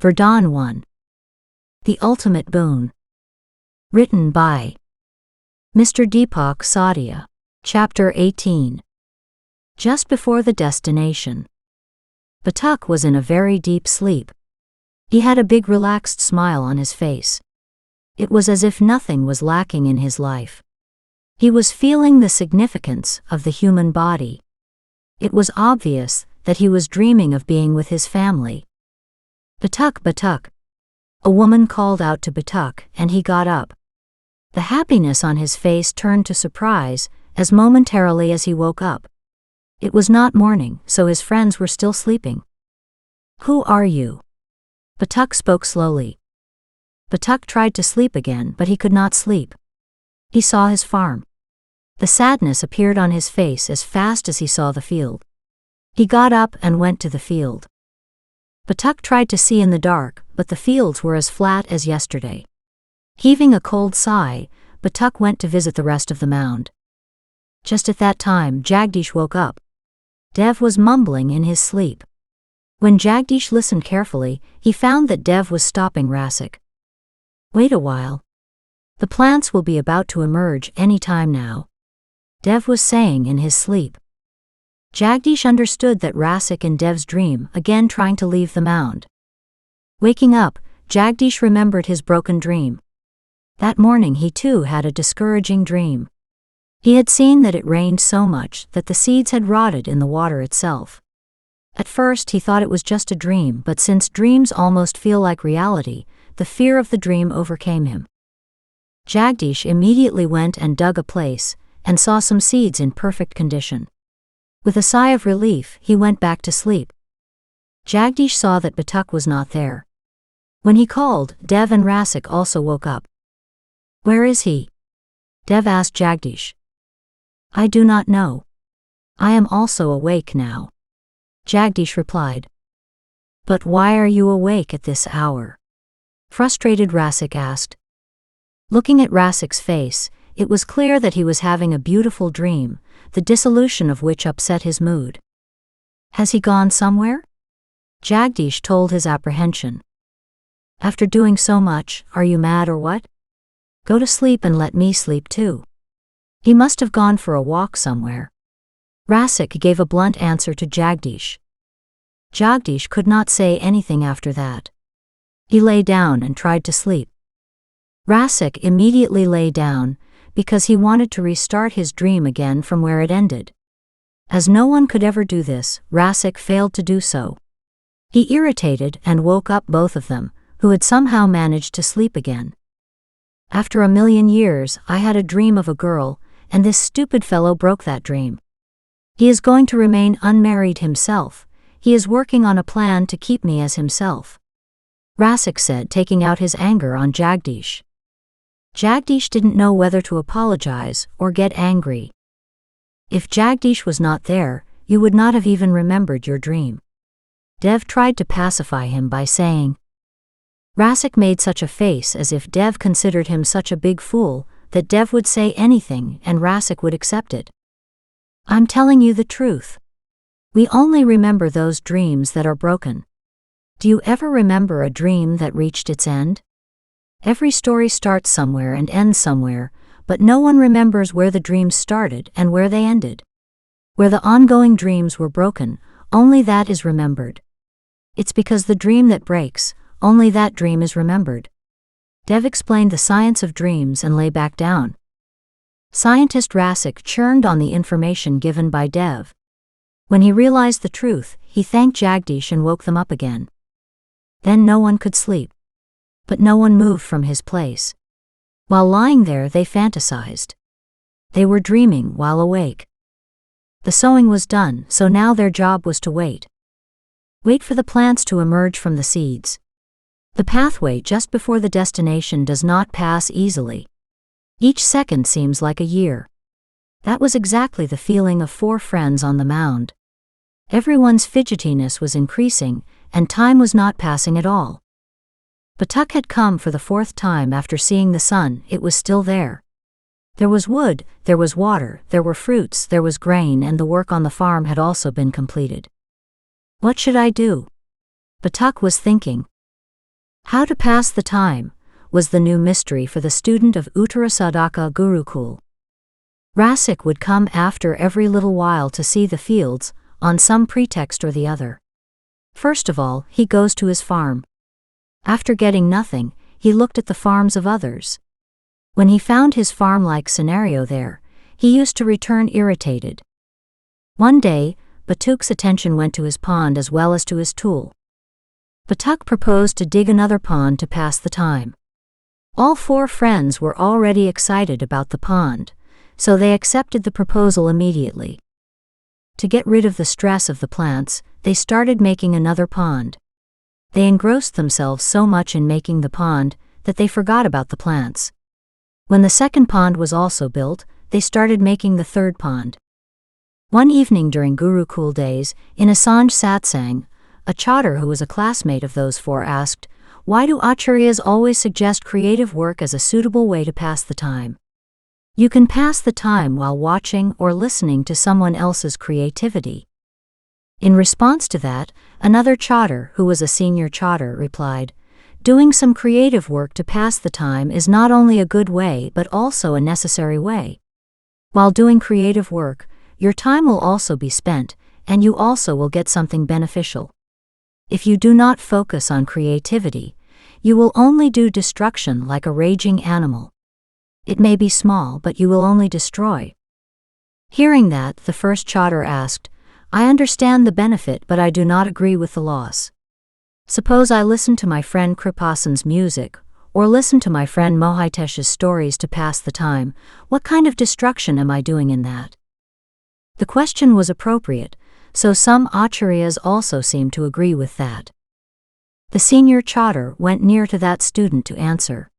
Vardaan 1. The Ultimate Boon. Written by Mr. Deepak Sadia. Chapter 18. Just before the destination. Batuk was in a very deep sleep. He had a big relaxed smile on his face. It was as if nothing was lacking in his life. He was feeling the significance of the human body. It was obvious that he was dreaming of being with his family. Batuk, Batuk. A woman called out to Batuk, and he got up. The happiness on his face turned to surprise as momentarily as he woke up. It was not morning, so his friends were still sleeping. Who are you? Batuk spoke slowly. Batuk tried to sleep again, but he could not sleep. He saw his farm. The sadness appeared on his face as fast as he saw the field. He got up and went to the field. Batuk tried to see in the dark, but the fields were as flat as yesterday. Heaving a cold sigh, Batuk went to visit the rest of the mound. Just at that time, Jagdish woke up. Dev was mumbling in his sleep. When Jagdish listened carefully, he found that Dev was stopping Rasik. Wait a while. The plants will be about to emerge any time now, Dev was saying in his sleep. Jagdish understood that Rasik in Dev's dream, again trying to leave the mound. Waking up, Jagdish remembered his broken dream. That morning he too had a discouraging dream. He had seen that it rained so much that the seeds had rotted in the water itself. At first he thought it was just a dream, but since dreams almost feel like reality, the fear of the dream overcame him. Jagdish immediately went and dug a place, and saw some seeds in perfect condition. With a sigh of relief, he went back to sleep. Jagdish saw that Batuk was not there. When he called, Dev and Rasik also woke up. Where is he? Dev asked Jagdish. I do not know. I am also awake now, Jagdish replied. But why are you awake at this hour? Frustrated Rasik asked. Looking at Rasik's face, it was clear that he was having a beautiful dream, the dissolution of which upset his mood. Has he gone somewhere? Jagdish told his apprehension. After doing so much, are you mad or what? Go to sleep and let me sleep too. He must have gone for a walk somewhere. Rasik gave a blunt answer to Jagdish. Jagdish could not say anything after that. He lay down and tried to sleep. Rasik immediately lay down, because he wanted to restart his dream again from where it ended. As no one could ever do this, Rasik failed to do so. He irritated and woke up both of them, who had somehow managed to sleep again. After 1,000,000 years, I had a dream of a girl, and this stupid fellow broke that dream. He is going to remain unmarried himself. He is working on a plan to keep me as himself, Rasik said, taking out his anger on Jagdish. Jagdish didn't know whether to apologize or get angry. If Jagdish was not there, you would not have even remembered your dream. Dev tried to pacify him by saying. Rasik made such a face as if Dev considered him such a big fool that Dev would say anything and Rasik would accept it. I'm telling you the truth. We only remember those dreams that are broken. Do you ever remember a dream that reached its end? Every story starts somewhere and ends somewhere, but no one remembers where the dreams started and where they ended. Where the ongoing dreams were broken, only that is remembered. It's because the dream that breaks, only that dream is remembered. Dev explained the science of dreams and lay back down. Scientist Rasik churned on the information given by Dev. When he realized the truth, he thanked Jagdish and woke them up again. Then no one could sleep. But no one moved from his place. While lying there, they fantasized. They were dreaming while awake. The sowing was done, so now their job was to wait. Wait for the plants to emerge from the seeds. The pathway just before the destination does not pass easily. Each second seems like a year. That was exactly the feeling of 4 friends on the mound. Everyone's fidgetiness was increasing, and time was not passing at all. Batuk had come for the 4th time after seeing the sun. It was still there. There was wood, there was water, there were fruits, there was grain, and the work on the farm had also been completed. What should I do? Batuk was thinking. How to pass the time was the new mystery for the student of Uttarasadaka Gurukul. Rasik would come after every little while to see the fields, on some pretext or the other. First of all, he goes to his farm. After getting nothing, he looked at the farms of others. When he found his farm-like scenario there, he used to return irritated. One day, Batuk's attention went to his pond as well as to his tool. Batuk proposed to dig another pond to pass the time. All 4 friends were already excited about the pond, so they accepted the proposal immediately. To get rid of the stress of the plants, they started making another pond. They engrossed themselves so much in making the pond that they forgot about the plants. When the second pond was also built, they started making the third pond. One evening during Gurukul days, in a Sanj satsang, a chatter who was a classmate of those 4 asked, "Why do acharyas always suggest creative work as a suitable way to pass the time? You can pass the time while watching or listening to someone else's creativity." In response to that, another chatter, who was a senior chatter, replied, "Doing some creative work to pass the time is not only a good way but also a necessary way. While doing creative work, your time will also be spent, and you also will get something beneficial. If you do not focus on creativity, you will only do destruction like a raging animal. It may be small, but you will only destroy." Hearing that, the first chatter asked, "I understand the benefit, but I do not agree with the loss. Suppose I listen to my friend Kripasan's music, or listen to my friend Mohitesh's stories to pass the time. What kind of destruction am I doing in that?" The question was appropriate, so some acharyas also seemed to agree with that. The senior chatter went near to that student to answer.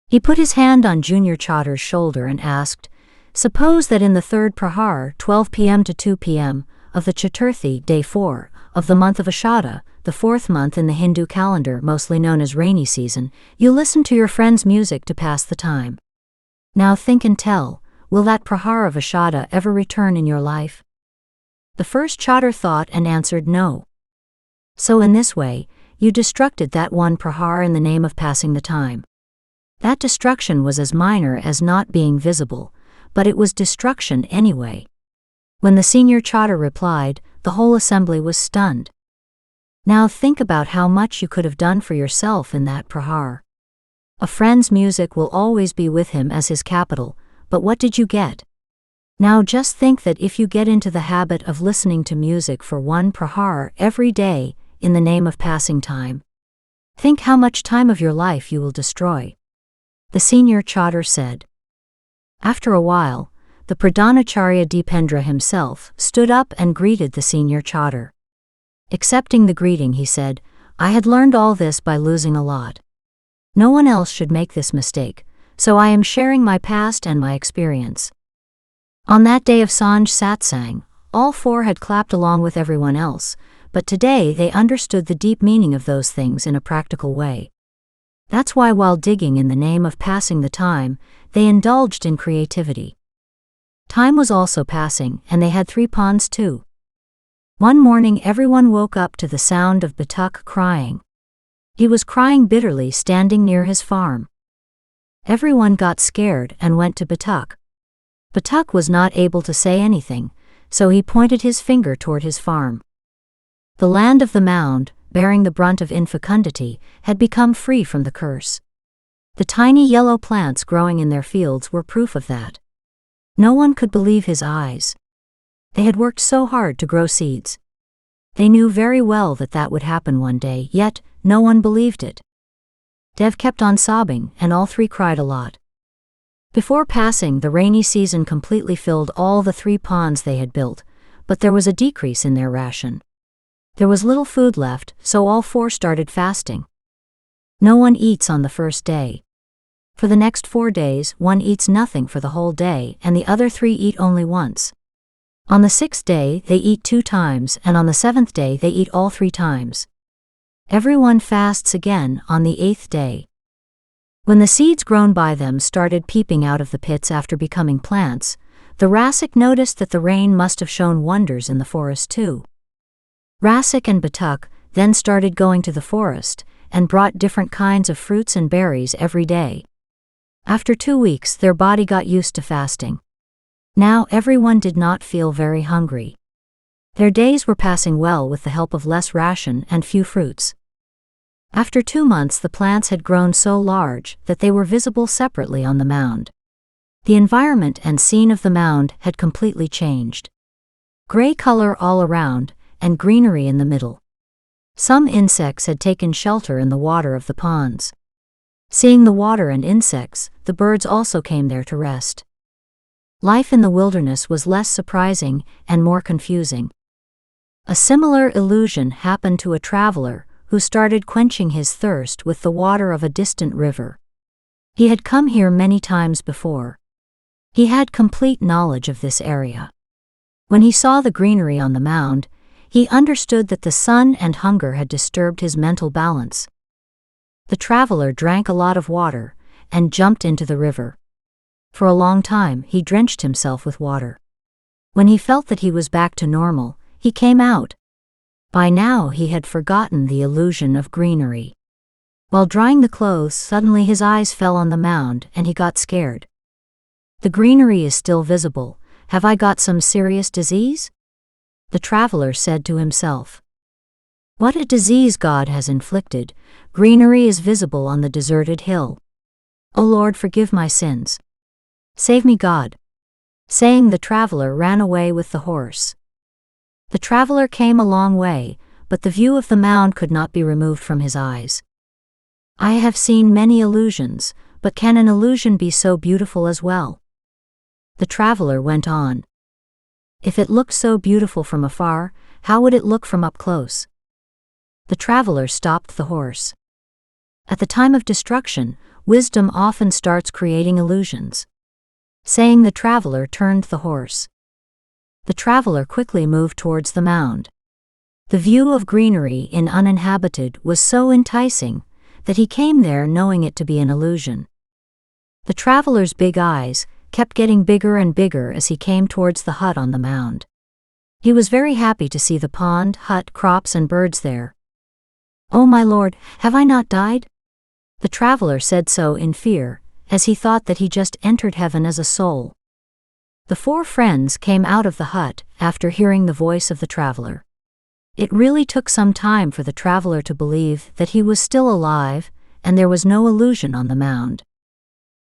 He put his hand on junior chatter's shoulder and asked, "Suppose that in the third prahar, 12 p.m. to 2 p.m., of the Chaturthi, day 4, of the month of Ashada, the 4th month in the Hindu calendar mostly known as rainy season, you listen to your friend's music to pass the time. Now think and tell, will that prahar of Ashada ever return in your life?" The first chatter thought and answered no. So in this way, you destructed that one prahar in the name of passing the time. That destruction was as minor as not being visible, but it was destruction anyway. When the senior chatter replied, the whole assembly was stunned. Now think about how much you could have done for yourself in that prahar. A friend's music will always be with him as his capital, but what did you get? Now just think that if you get into the habit of listening to music for one prahar every day, in the name of passing time, think how much time of your life you will destroy. The senior chatter said. After a while, the Pradhanacharya Dipendra himself stood up and greeted the senior chatter. Accepting the greeting, he said, "I had learned all this by losing a lot. No one else should make this mistake, so I am sharing my past and my experience." On that day of Sanj Satsang, all 4 had clapped along with everyone else, but today they understood the deep meaning of those things in a practical way. That's why while digging in the name of passing the time, they indulged in creativity. Time was also passing, and they had 3 ponds too. One morning everyone woke up to the sound of Batuk crying. He was crying bitterly standing near his farm. Everyone got scared and went to Batuk. Batuk was not able to say anything, so he pointed his finger toward his farm. The land of the mound, bearing the brunt of infecundity, had become free from the curse. The tiny yellow plants growing in their fields were proof of that. No one could believe his eyes. They had worked so hard to grow seeds. They knew very well that that would happen one day, yet no one believed it. Dev kept on sobbing, and all 3 cried a lot. Before passing, the rainy season completely filled all the 3 ponds they had built, but there was a decrease in their ration. There was little food left, so all 4 started fasting. No one eats on the first day. For the next 4 days, one eats nothing for the whole day, and the other 3 eat only once. On the 6th day, they eat 2 times, and on the 7th day, they eat all 3 times. Everyone fasts again on the 8th day. When the seeds grown by them started peeping out of the pits after becoming plants, the Rasik noticed that the rain must have shown wonders in the forest too. Rasik and Batuk then started going to the forest, and brought different kinds of fruits and berries every day. After 2 weeks, their body got used to fasting. Now everyone did not feel very hungry. Their days were passing well with the help of less ration and few fruits. After 2 months, the plants had grown so large that they were visible separately on the mound. The environment and scene of the mound had completely changed. Gray color all around, and greenery in the middle. Some insects had taken shelter in the water of the ponds. Seeing the water and insects, the birds also came there to rest. Life in the wilderness was less surprising and more confusing. A similar illusion happened to a traveler who started quenching his thirst with the water of a distant river. He had come here many times before. He had complete knowledge of this area. When he saw the greenery on the mound, he understood that the sun and hunger had disturbed his mental balance. The traveler drank a lot of water and jumped into the river. For a long time, he drenched himself with water. When he felt that he was back to normal, he came out. By now he had forgotten the illusion of greenery. While drying the clothes, suddenly his eyes fell on the mound and he got scared. The greenery is still visible. Have I got some serious disease? The traveler said to himself. What a disease God has inflicted. Greenery is visible on the deserted hill. O Lord, forgive my sins. Save me, God. Saying, the traveler ran away with the horse. The traveler came a long way, but the view of the mound could not be removed from his eyes. I have seen many illusions, but can an illusion be so beautiful as well? The traveler went on. If it looked so beautiful from afar, how would it look from up close? The traveler stopped the horse. At the time of destruction, wisdom often starts creating illusions. Saying, the traveler turned the horse. The traveler quickly moved towards the mound. The view of greenery in uninhabited was so enticing that he came there knowing it to be an illusion. The traveler's big eyes kept getting bigger and bigger as he came towards the hut on the mound. He was very happy to see the pond, hut, crops and birds there. Oh my Lord, have I not died? The traveler said so in fear, as he thought that he just entered heaven as a soul. The 4 friends came out of the hut after hearing the voice of the traveler. It really took some time for the traveler to believe that he was still alive and there was no illusion on the mound.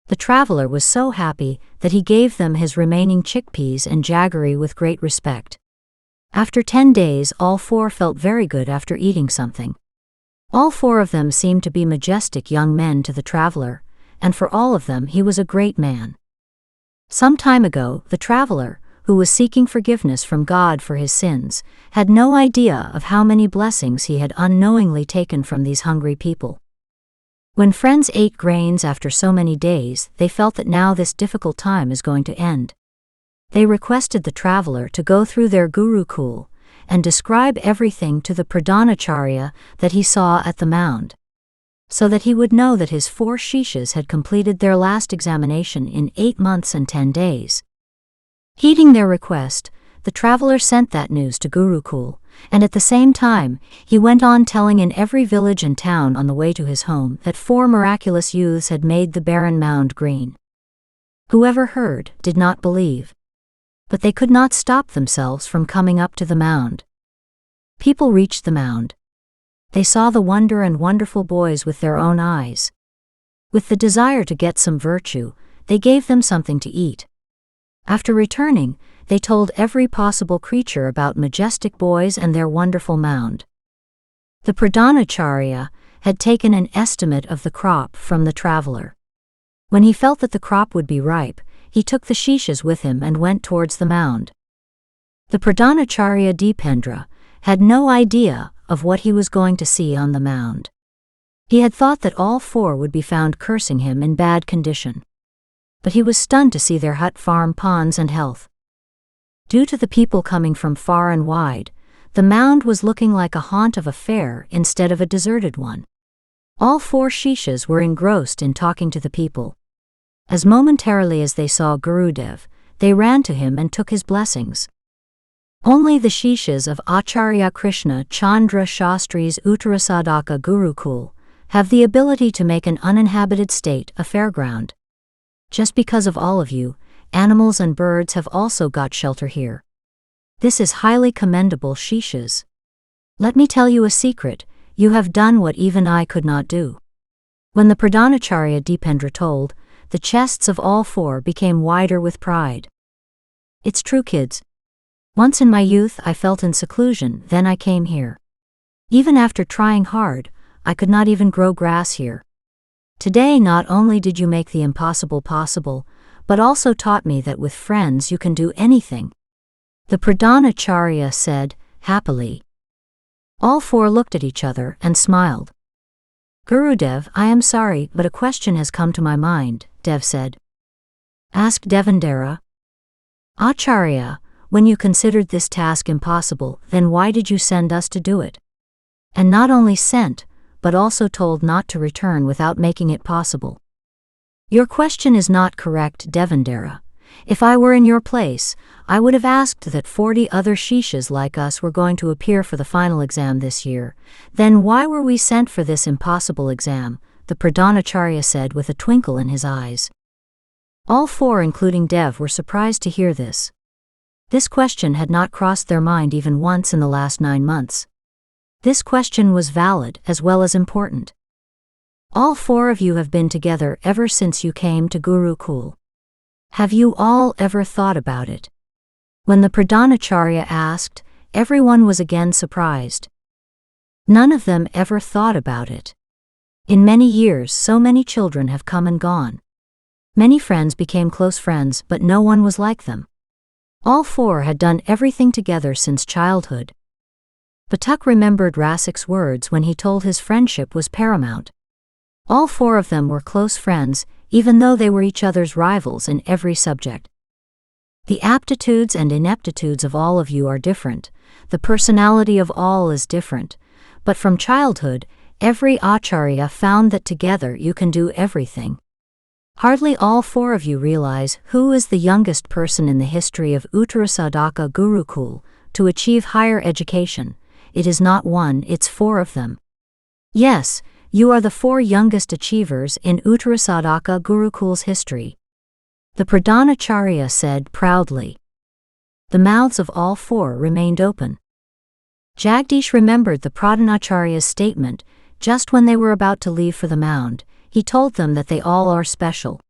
The traveler was so happy that he gave them his remaining chickpeas and jaggery with great respect. After 10 days, all 4 felt very good after eating something. All 4 of them seemed to be majestic young men to the traveler, and for all of them he was a great man. Some time ago, the traveler, who was seeking forgiveness from God for his sins, had no idea of how many blessings he had unknowingly taken from these hungry people. When friends ate grains after so many days, they felt that now this difficult time is going to end. They requested the traveler to go through their Gurukul and describe everything to the Pradhanacharya that he saw at the mound, so that he would know that his 4 shishas had completed their last examination in 8 months and 10 days. Heeding their request, the traveler sent that news to Gurukul, and at the same time, he went on telling in every village and town on the way to his home that 4 miraculous youths had made the barren mound green. Whoever heard did not believe. But they could not stop themselves from coming up to the mound. People reached the mound. They saw the wonder and wonderful boys with their own eyes. With the desire to get some virtue, they gave them something to eat. After returning, they told every possible creature about majestic boys and their wonderful mound. The Pradhanacharya had taken an estimate of the crop from the traveler. When he felt that the crop would be ripe, he took the shishas with him and went towards the mound. The Pradhanacharya Dipendra had no idea of what he was going to see on the mound. He had thought that all 4 would be found cursing him in bad condition. But he was stunned to see their hut, farm, ponds and health. Due to the people coming from far and wide, the mound was looking like a haunt of a fair instead of a deserted one. All 4 shishas were engrossed in talking to the people. As momentarily as they saw Gurudev, they ran to him and took his blessings. Only the shishas of Acharya Krishna, Chandra, Shastri's Uttarasadaka Gurukul, have the ability to make an uninhabited state a fairground. Just because of all of you, animals and birds have also got shelter here. This is highly commendable, Shishas. Let me tell you a secret, you have done what even I could not do. When the Pradhanacharya Dipendra told, the chests of all four became wider with pride. It's true, kids. Once in my youth I felt in seclusion, then I came here. Even after trying hard, I could not even grow grass here. Today not only did you make the impossible possible, but also taught me that with friends you can do anything. The Pradhanacharya said, happily. All four looked at each other and smiled. Gurudev, I am sorry, but a question has come to my mind, Dev said. Asked Devendra. Acharya, when you considered this task impossible, then why did you send us to do it? And not only sent, but also told not to return without making it possible. Your question is not correct, Devendra. If I were in your place, I would have asked that 40 other Shishas like us were going to appear for the final exam this year. Then why were we sent for this impossible exam? The Pradhanacharya said with a twinkle in his eyes. All four, including Dev, were surprised to hear this. This question had not crossed their mind even once in the last 9 months. This question was valid as well as important. All four of you have been together ever since you came to Gurukul. Have you all ever thought about it? When the Pradhanacharya asked, everyone was again surprised. None of them ever thought about it. In many years so many children have come and gone. Many friends became close friends, but no one was like them. All four had done everything together since childhood. Patak remembered Rasik's words when he told his friendship was paramount. All four of them were close friends, even though they were each other's rivals in every subject. The aptitudes and ineptitudes of all of you are different, the personality of all is different, but from childhood, every acharya found that together you can do everything. Hardly all four of you realize who is the youngest person in the history of Uttarasadaka Gurukul to achieve higher education. It is not one, it's 4 of them. Yes, you are the 4 youngest achievers in Uttarasadaka Gurukul's history. The Pradhanacharya said proudly. The mouths of all 4 remained open. Jagdish remembered the Pradhanacharya's statement just when they were about to leave for the mound. He told them that they all are special.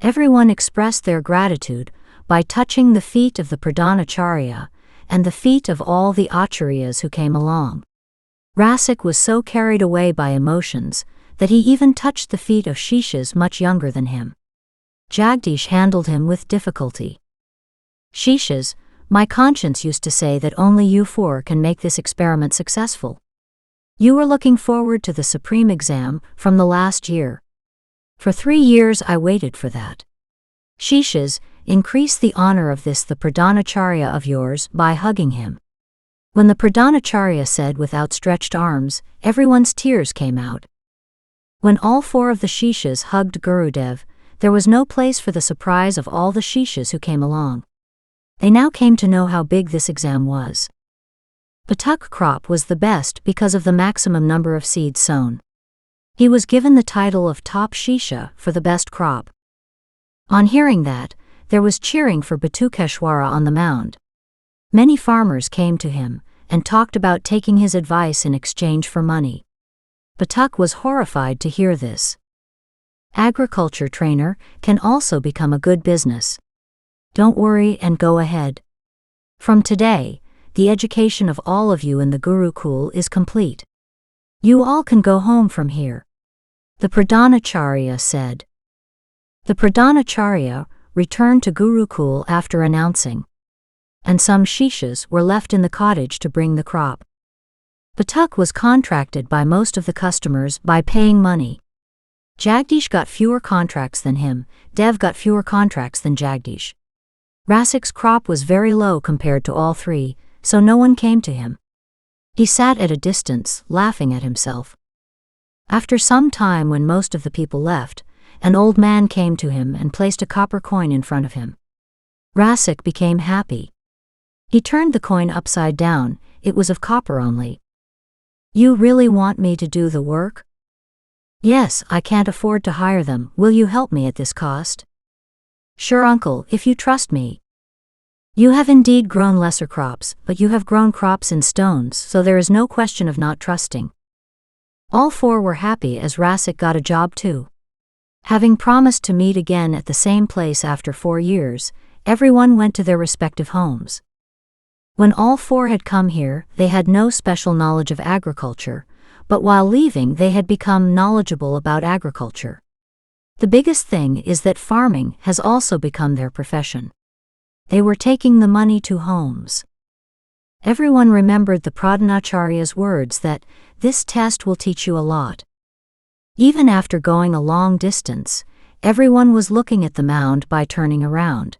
Everyone expressed their gratitude by touching the feet of the Pradhanacharya and the feet of all the acharyas who came along. Rasik was so carried away by emotions that he even touched the feet of Shishas much younger than him. Jagdish handled him with difficulty. Shishas, my conscience used to say that only you 4 can make this experiment successful. You were looking forward to the supreme exam from the last year. For 3 years I waited for that. Shishas, increase the honor of this the Pradhanacharya of yours by hugging him. When the Pradhanacharya said with outstretched arms, everyone's tears came out. When all 4 of the Shishas hugged Gurudev, there was no place for the surprise of all the Shishas who came along. They now came to know how big this exam was. Patak crop was the best because of the maximum number of seeds sown. He was given the title of top Shisha for the best crop. On hearing that, there was cheering for Batukeshwara on the mound. Many farmers came to him and talked about taking his advice in exchange for money. Patak was horrified to hear this. Agriculture trainer can also become a good business. Don't worry and go ahead. From today, the education of all of you in the Gurukul is complete. You all can go home from here. The Pradhanacharya said. The Pradhanacharya returned to Gurukul after announcing. And some Shishas were left in the cottage to bring the crop. Patak was contracted by most of the customers by paying money. Jagdish got fewer contracts than him, Dev got fewer contracts than Jagdish. Rasik's crop was very low compared to all 3, so no one came to him. He sat at a distance, laughing at himself. After some time, when most of the people left, an old man came to him and placed a copper coin in front of him. Rasik became happy. He turned the coin upside down, it was of copper only. You really want me to do the work? Yes, I can't afford to hire them. Will you help me at this cost? Sure, uncle, if you trust me. You have indeed grown lesser crops, but you have grown crops in stones, so there is no question of not trusting. All four were happy as Rasik got a job too. Having promised to meet again at the same place after 4 years, everyone went to their respective homes. When all four had come here, they had no special knowledge of agriculture, but while leaving they had become knowledgeable about agriculture. The biggest thing is that farming has also become their profession. They were taking the money to homes. Everyone remembered the Pradhanacharya's words that, "This test will teach you a lot." Even after going a long distance, everyone was looking at the mound by turning around.